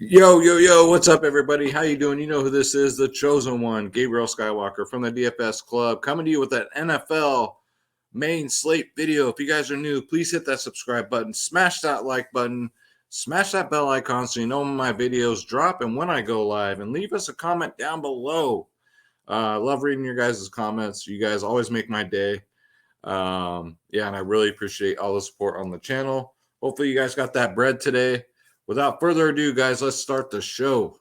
Yo, what's up, everybody? How you doing? You know who this is, the chosen one, Gabriel Skywalker from the Dfs Club, coming to you with that NFL main slate video. If you guys are new, please hit that subscribe button, smash that like button, smash that bell icon so you know when my videos drop and when I go live, and leave us a comment down below. I love reading your guys' comments. You guys always make my day. And I really appreciate all the support on the channel. Hopefully you guys got that bread today. Without further ado, guys, let's start the show.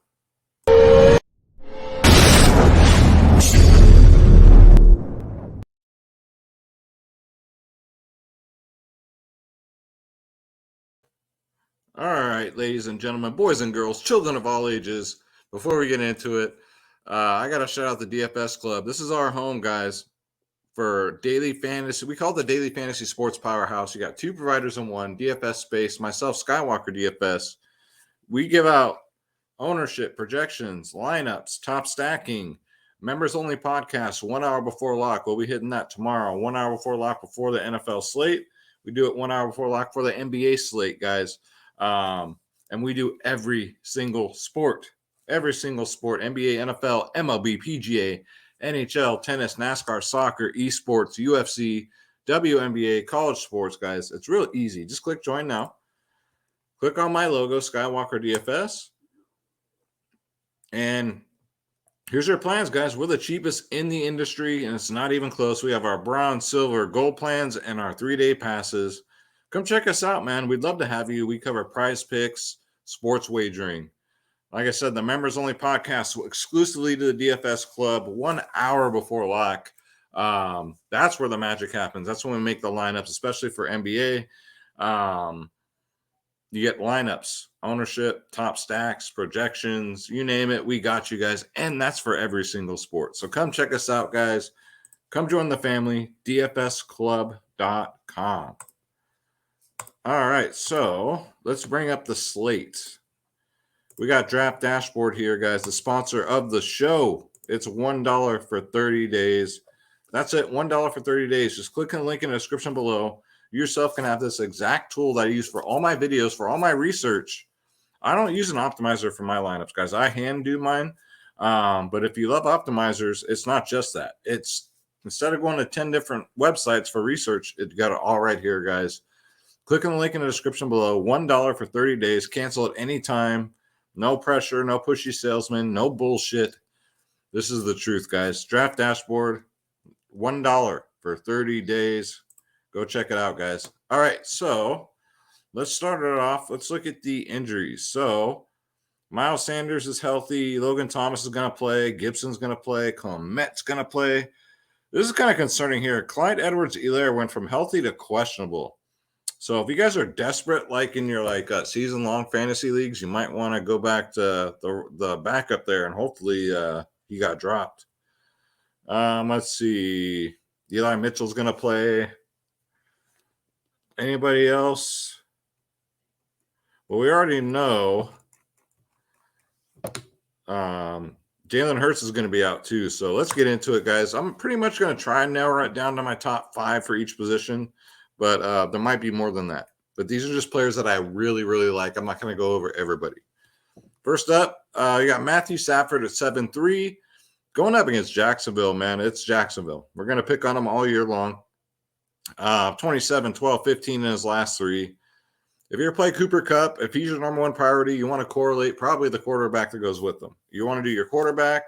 All right, ladies and gentlemen, boys and girls, children of all ages, before we get into it, I got to shout out the Dfs Club. This is our home, guys, for daily fantasy. We call it the Daily Fantasy Sports Powerhouse. You got two providers in one, DFS Space, myself, Skywalker DFS. We give out ownership, projections, lineups, top stacking, members only podcast 1 hour before lock. We'll be hitting that tomorrow. 1 hour before lock before the NFL slate. We do it 1 hour before lock for the NBA slate, guys. And we do every single sport, NBA, NFL, MLB, PGA, NHL, tennis, NASCAR, soccer, esports, UFC, WNBA, college sports, guys. It's real easy. Just click join now. Click on my logo, Skywalker DFS. And here's your plans, guys. We're the cheapest in the industry, and it's not even close. We have our bronze, silver, gold plans, and our 3-day passes. Come check us out, man. We'd love to have you. We cover prize picks, sports wagering. Like I said, the members only podcast exclusively to the DFS Club 1 hour before lock. That's where the magic happens. That's when we make the lineups, especially for NBA. You get lineups, ownership, top stacks, projections, you name it. We got you guys. And that's for every single sport. So come check us out, guys. Come join the family, dfsclub.com. All right, so let's bring up the slate. We got Draft Dashboard here, guys, the sponsor of the show. It's $1 for 30 days. That's it, $1 for 30 days. Just click on the link in the description below. You yourself can have this exact tool that I use for all my videos, for all my research. I don't use an optimizer for my lineups, guys. I hand do mine. But if you love optimizers, it's not just that. It's instead of going to 10 different websites for research, it got it all right here, guys. Click on the link in the description below. $1 for 30 days. Cancel at any time. No pressure, no pushy salesman, no bullshit. This is the truth, guys. Draft Dashboard, $1 for 30 days. Go check it out, guys. All right, so let's start it off. Let's look at the injuries. So Miles Sanders is healthy. Logan Thomas is going to play. Gibson's going to play. Clement's going to play. This is kind of concerning here. Clyde Edwards-Helaire went from healthy to questionable. So if you guys are desperate, like in your season-long fantasy leagues, you might want to go back to the backup there, and hopefully he got dropped. Let's see. Eli Mitchell's going to play. Anybody else? Well, we already know Jalen Hurts is going to be out too. So let's get into it, guys. I'm pretty much going to try and narrow it down to my top 5 for each position, but there might be more than that. But these are just players that I really, really like. I'm not going to go over everybody. First up, you got Matthew Safford at 7-3. Going up against Jacksonville, man. It's Jacksonville. We're going to pick on them all year long. 27, 12, 15 in his last 3. If you're playing Cooper Kupp, if he's your number one priority, you want to correlate probably the quarterback that goes with them. You want to do your quarterback.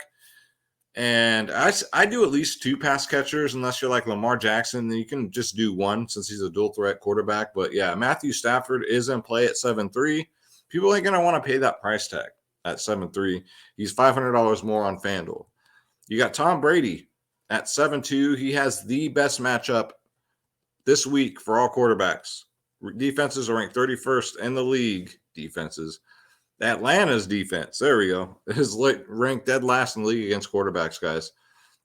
And I do at least 2 pass catchers, unless you're like Lamar Jackson. Then you can just do 1 since he's a dual threat quarterback. But yeah, Matthew Stafford is in play at 7-3. People ain't going to want to pay that price tag at 7-3. He's $500 more on Fanduel. You got Tom Brady at 7-2. He has the best matchup this week for all quarterbacks. Defenses are ranked 31st in the league. Defenses. Atlanta's defense, there we go, is ranked dead last in the league against quarterbacks, guys.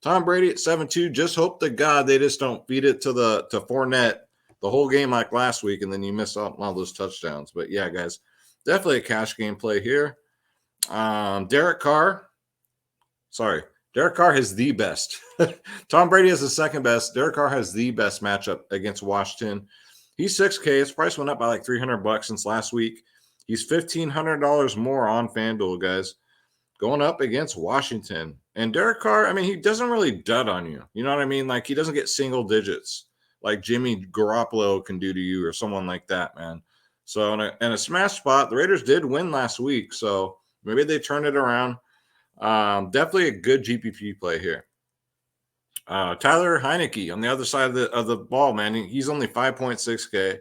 Tom Brady at 7-2. Just hope to God they just don't feed it to Fournette the whole game like last week, and then you miss out on all those touchdowns. But yeah, guys, definitely a cash game play here. Derek Carr has the best. Tom Brady has the second best. Derek Carr has the best matchup against Washington. He's $6K. His price went up by like $300 since last week. He's $1,500 more on Fanduel, guys, going up against Washington. And Derek Carr, I mean, he doesn't really dud on you. You know what I mean? Like, he doesn't get single digits like Jimmy Garoppolo can do to you or someone like that, man. So in a smash spot, the Raiders did win last week, so maybe they turned it around. Definitely a good GPP play here. Tyler Heineke on the other side of the ball, man. He's only 5.6K.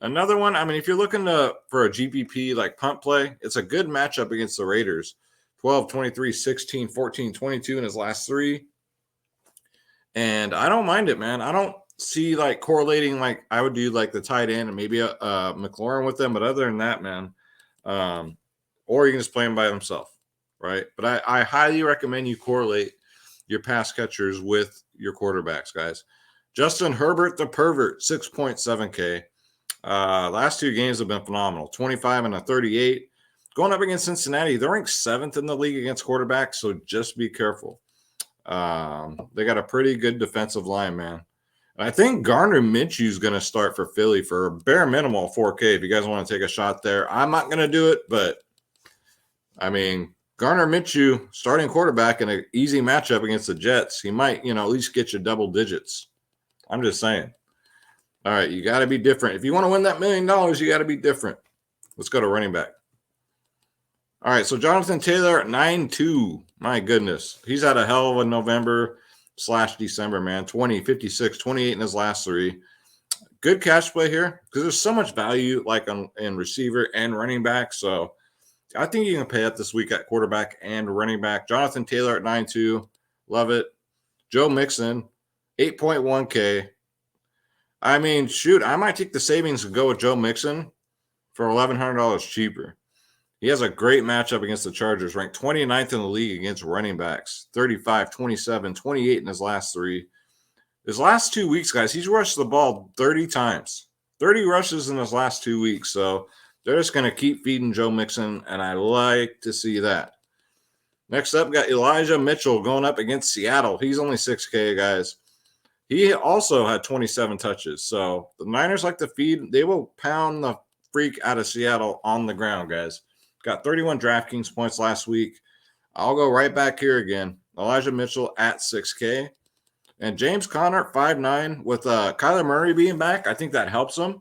Another one, I mean, if you're looking for a GPP like punt play, it's a good matchup against the Raiders. 12, 23, 16, 14, 22 in his last three. And I don't mind it, man. I don't see like correlating like I would do like the tight end and maybe a McLaurin with them. But other than that, man, or you can just play him by himself, right? But I highly recommend you correlate your pass catchers with your quarterbacks, guys. Justin Herbert, the pervert, 6.7K. Last two games have been phenomenal, 25 and a 38. Going up against Cincinnati, they're ranked 7th in the league against quarterbacks, so just be careful. They got a pretty good defensive line, man. And I think Gardner Minshew is going to start for Philly for a bare minimal 4K. If you guys want to take a shot there, I'm not going to do it, but I mean, Gardner Minshew, starting quarterback in an easy matchup against the Jets, he might, at least get you double digits. I'm just saying. All right, you got to be different. If you want to win that $1 million, you got to be different. Let's go to running back. All right, so Jonathan Taylor at 9.2. My goodness. He's had a hell of a November/December, man. 20, 56, 28 in his last three. Good cash play here because there's so much value like in receiver and running back. So I think you can pay up this week at quarterback and running back. Jonathan Taylor at 9.2. Love it. Joe Mixon, 8.1K. I mean, shoot, I might take the savings and go with Joe Mixon for $1,100 cheaper. He has a great matchup against the Chargers, ranked 29th in the league against running backs, 35, 27, 28 in his last three. His last 2 weeks, guys, he's rushed the ball 30 times, 30 rushes in his last 2 weeks. So they're just going to keep feeding Joe Mixon, and I like to see that. Next up, got Elijah Mitchell going up against Seattle. He's only 6K, guys. He also had 27 touches. So the Niners like to feed. They will pound the freak out of Seattle on the ground, guys. Got 31 Draftkings points last week. I'll go right back here again. Elijah Mitchell at 6K. And James Conner at 5'9". With Kyler Murray being back, I think that helps him.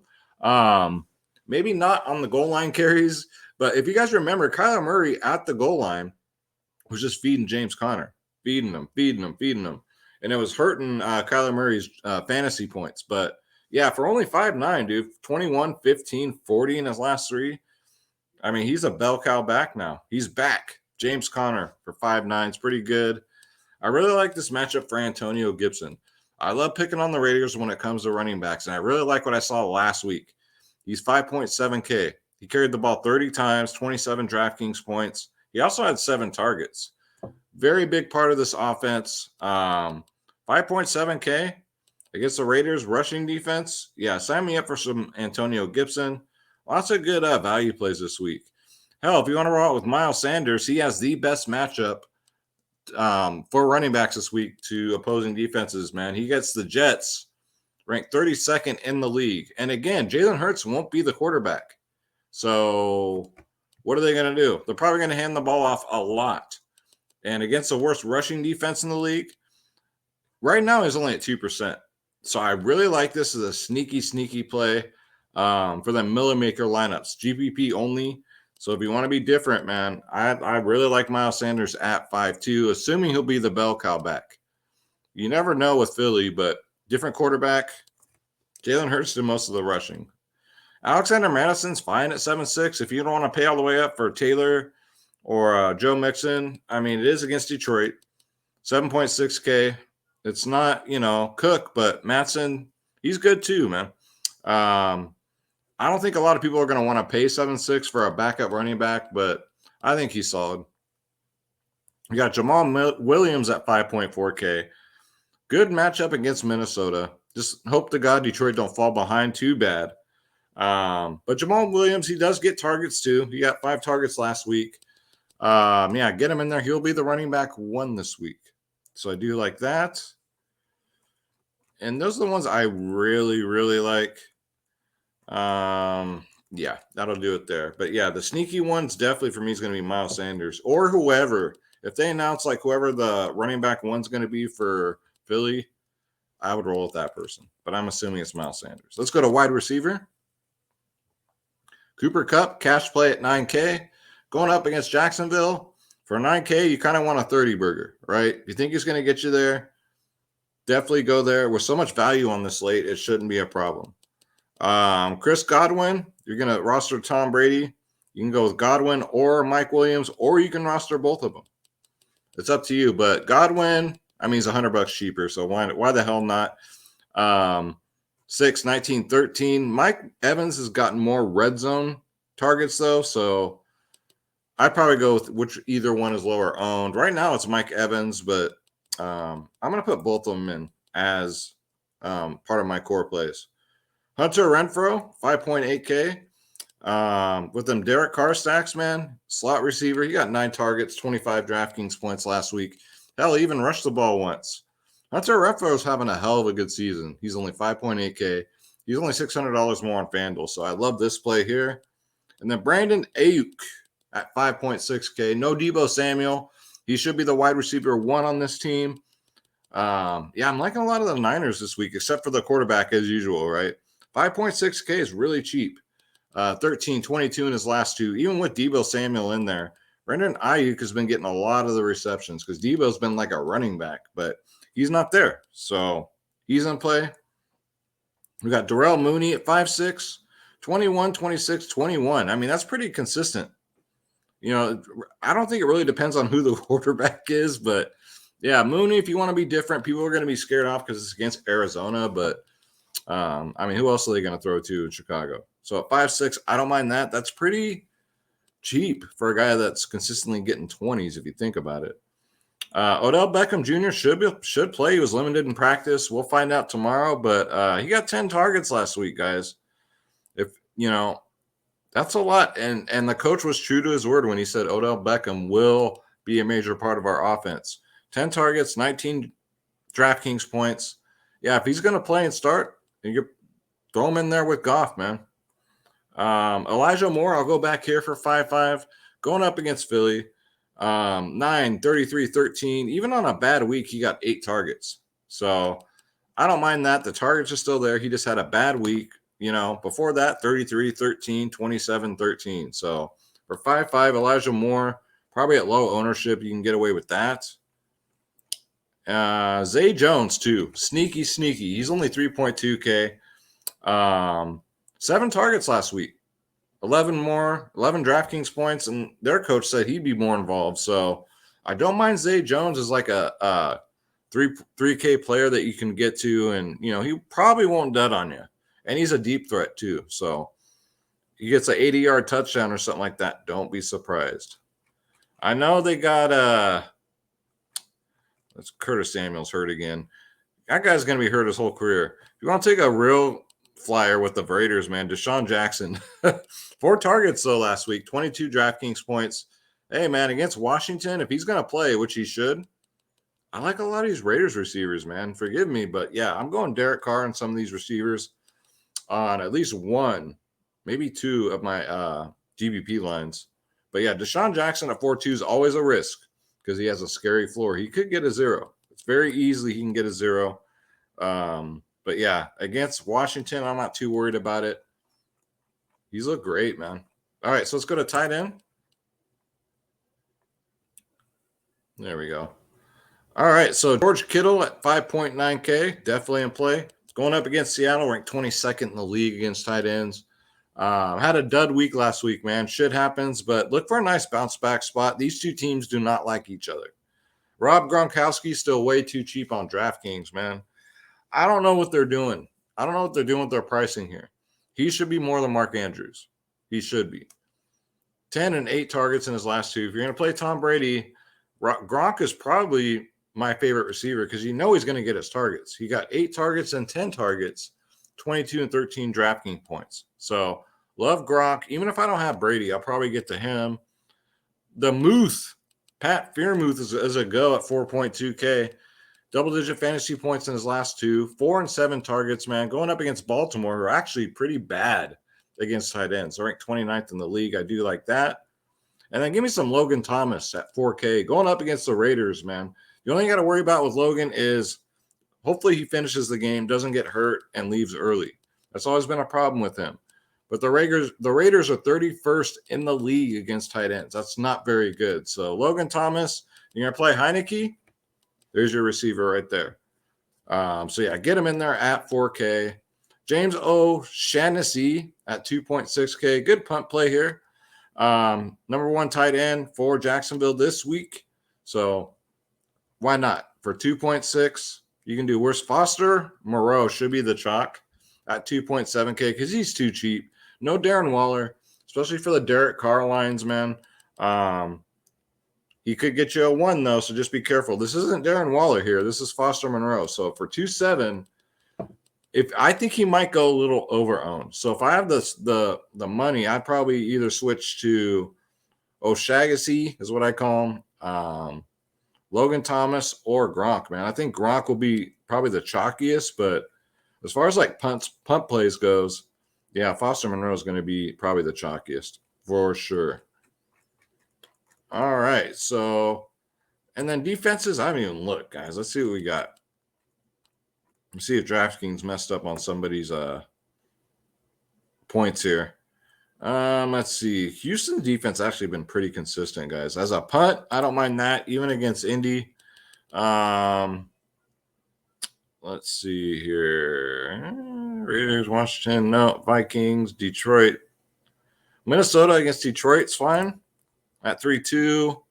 Maybe not on the goal line carries, but if you guys remember, Kyler Murray at the goal line was just feeding James Conner. Feeding him. And it was hurting Kyler Murray's fantasy points. But, yeah, for only 5'9", dude, 21, 15, 40 in his last three. I mean, he's a bell cow back now. He's back. James Conner for 5'9" is pretty good. I really like this matchup for Antonio Gibson. I love picking on the Raiders when it comes to running backs, and I really like what I saw last week. He's 5.7K. He carried the ball 30 times, 27 DraftKings points. He also had 7 targets. Very big part of this offense. 5.7K against the Raiders rushing defense. Yeah, sign me up for some Antonio Gibson. Lots of good value plays this week. Hell, if you want to roll out with Miles Sanders, he has the best matchup for running backs this week to opposing defenses, man. He gets the Jets, ranked 32nd in the league. And again, Jalen Hurts won't be the quarterback. So what are they going to do? They're probably going to hand the ball off a lot. And against the worst rushing defense in the league, right now he's only at 2%. So I really like this as a sneaky play for the Miller Maker lineups. GPP only. So if you want to be different, man, I really like Miles Sanders at 5.2, assuming he'll be the bell cow back. You never know with Philly, but different quarterback. Jalen Hurts did most of the rushing. Alexander Madison's fine at 7.6. If you don't want to pay all the way up for Taylor or Joe Mixon, I mean, it is against Detroit. 7.6K. It's not, Cook, but Matson, he's good too, man. I don't think a lot of people are going to want to pay 7.6 for a backup running back, but I think he's solid. You got Jamal Williams at 5.4K. Good matchup against Minnesota. Just hope to God Detroit don't fall behind too bad. But Jamal Williams, he does get targets too. He got 5 targets last week. Get him in there. He'll be the running back 1 this week. So I do like that. And those are the ones I really like. Yeah, that'll do it there. But yeah, the sneaky ones definitely for me is going to be Miles Sanders or whoever. If they announce like whoever the running back one's going to be for Philly, I would roll with that person. But I'm assuming it's Miles Sanders. Let's go to wide receiver. Cooper Kupp, cash play at 9K. Going up against Jacksonville. For 9K, you kind of want a 30 burger, right? If you think he's going to get you there, definitely go there. With so much value on this slate, it shouldn't be a problem. Chris Godwin, you're going to roster Tom Brady. You can go with Godwin or Mike Williams, or you can roster both of them. It's up to you. But Godwin, I mean, he's $100 cheaper, so why the hell not? 6, 19, 13. Mike Evans has gotten more red zone targets, though, so I'd probably go with either one is lower owned. Right now, it's Mike Evans, but I'm going to put both of them in as part of my core plays. Hunter Renfrow, 5.8K. With them Derek Carr stacks, man, slot receiver. He got 9 targets, 25 DraftKings points last week. Hell, he even rushed the ball once. Hunter Renfrow is having a hell of a good season. He's only 5.8K. He's only $600 more on FanDuel, so I love this play here. And then Brandon Ayuk at 5.6K. No Deebo Samuel. He should be the wide receiver 1 on this team. Yeah, I'm liking a lot of the Niners this week, except for the quarterback as usual, right? 5.6K is really cheap. 13, 22 in his last 2. Even with Deebo Samuel in there, Brandon Ayuk has been getting a lot of the receptions because Deebo's been like a running back, but he's not there. So he's in play. We got Darrell Mooney at 5'6", 21, 26, 21. I mean, that's pretty consistent. You know, I don't think it really depends on who the quarterback is, but yeah, Mooney, if you want to be different, people are going to be scared off because it's against Arizona, but I mean, who else are they going to throw to in Chicago? So at 5'6", I don't mind that. That's pretty cheap for a guy that's consistently getting 20s if you think about it. Odell Beckham Jr. should play. He was limited in practice. We'll find out tomorrow, but he got 10 targets last week, guys. If you know, that's a lot. And the coach was true to his word when he said Odell Beckham will be a major part of our offense. 10 targets, 19 DraftKings points. Yeah, if he's going to play and start, you throw him in there with Goff, man. Elijah Moore, I'll go back here for 5.5. Going up against Philly. 9, 33, 13. Even on a bad week, he got 8 targets. So I don't mind that. The targets are still there. He just had a bad week. You know, before that, 33, 13, 27, 13. So for 5.5, Elijah Moore, probably at low ownership, you can get away with that. Zay Jones, too. Sneaky. He's only 3.2K. 7 targets last week. 11 DraftKings points, and their coach said he'd be more involved. So I don't mind Zay Jones as like a 3K player that you can get to, and you know he probably won't dud on you. And he's a deep threat too. So he gets an 80-yard touchdown or something like that. Don't be surprised. I know they got that's Curtis Samuel's hurt again. That guy's gonna be hurt his whole career. If you want to take a real flyer with the Raiders, man, Deshaun Jackson. 4 targets, though, last week. 22 DraftKings points. Hey, man, against Washington, if he's going to play, which he should, I like a lot of these Raiders receivers, man. Forgive me, but, yeah, I'm going Derek Carr and some of these receivers on at least 1, maybe 2 of my GBP lines. But, yeah, Deshaun Jackson at 4.2 is always a risk because he has a scary floor. He could get a 0. It's very easily he can get a 0. But yeah, against Washington, I'm not too worried about it. He's looked great, man. All right, so let's go to tight end. There we go. All right, so George Kittle at 5.9K, definitely in play. Going up against Seattle, ranked 22nd in the league against tight ends. Had a dud week last week, man. Shit happens, but look for a nice bounce back spot. These two teams do not like each other. Rob Gronkowski still way too cheap on DraftKings, man. I don't know what they're doing. I don't know what they're doing with their pricing here. He should be more than Mark Andrews. He should be. 10 and 8 targets in his last 2. If you're going to play Tom Brady, Gronk is probably my favorite receiver because you know he's going to get his targets. He got 8 targets and 10 targets, 22 and 13 DraftKings points. So love Gronk. Even if I don't have Brady, I'll probably get to him. The Muth, Pat Freiermuth is a go at 4.2K. Double-digit fantasy points in his last 2. 4 and 7 targets, man. Going up against Baltimore, who are actually pretty bad against tight ends. They're ranked 29th in the league. I do like that. And then give me some Logan Thomas at 4K. Going up against the Raiders, man. The only thing you got to worry about with Logan is hopefully he finishes the game, doesn't get hurt, and leaves early. That's always been a problem with him. But the Raiders are 31st in the league against tight ends. That's not very good. So Logan Thomas, you're going to play Heineke? There's your receiver right there. So, yeah, get him in there at 4K. James O'Shaughnessy at 2.6K. Good punt play here. Number 1 tight end for Jacksonville this week. So why not? For 2.6, you can do worse. Foster Moreau should be the chalk at 2.7K because he's too cheap. No Darren Waller, especially for the Derek Carr lines, man. He could get you a 1, though, so just be careful. This isn't Darren Waller here. This is Foster Monroe. So for 2.7, I think he might go a little over-owned. So if I have the money, I'd probably either switch to O'Shaughnessy is what I call him, Logan Thomas, or Gronk, man. I think Gronk will be probably the chalkiest, but as far as like punt plays goes, yeah, Foster Monroe is going to be probably the chalkiest for sure. All right, so, and then defenses, I haven't even looked, guys. Let's see what we got. Let's see if Draftkings messed up on somebody's points here. Let's see. Houston defense actually been pretty consistent, guys. As a punt, I don't mind that, even against Indy. Let's see here. Raiders, Washington, no. Vikings, Detroit. Minnesota against Detroit's fine at 3-2.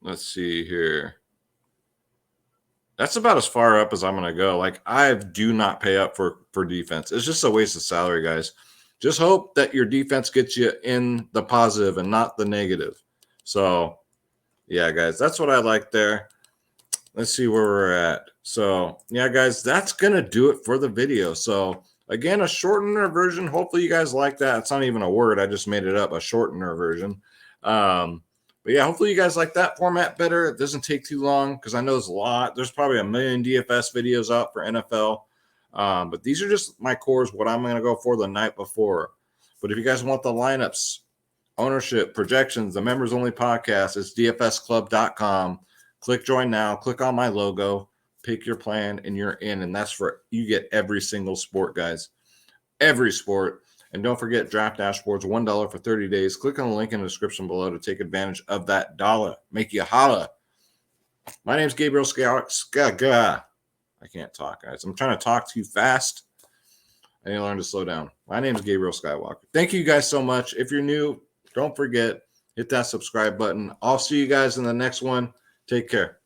Let's see here. That's about as far up as I'm going to go. Like, I do not pay up for defense. It's just a waste of salary, guys. Just hope that your defense gets you in the positive and not the negative. So, yeah, guys, that's what I like there. Let's see where we're at. So, yeah, guys, that's going to do it for the video. So, again, a shortener version. Hopefully you guys like that. It's not even a word. I just made it up, a shortener version. But, yeah, hopefully you guys like that format better. It doesn't take too long because I know there's a lot. There's probably a million DFS videos out for NFL. But these are just my cores, what I'm going to go for the night before. But if you guys want the lineups, ownership, projections, the members-only podcast, it's dfsclub.com. Click join now. Click on my logo. Pick your plan, and you're in. And that's for you get every single sport, guys. Every sport. And don't forget Draft Dashboards, $1 for 30 days. Click on the link in the description below to take advantage of that dollar. Make you holla. My name's Gabriel Skywalker. I can't talk, guys. I'm trying to talk too fast. I need to learn to slow down. My name is Gabriel Skywalker. Thank you guys so much. If you're new, don't forget, hit that subscribe button. I'll see you guys in the next one. Take care.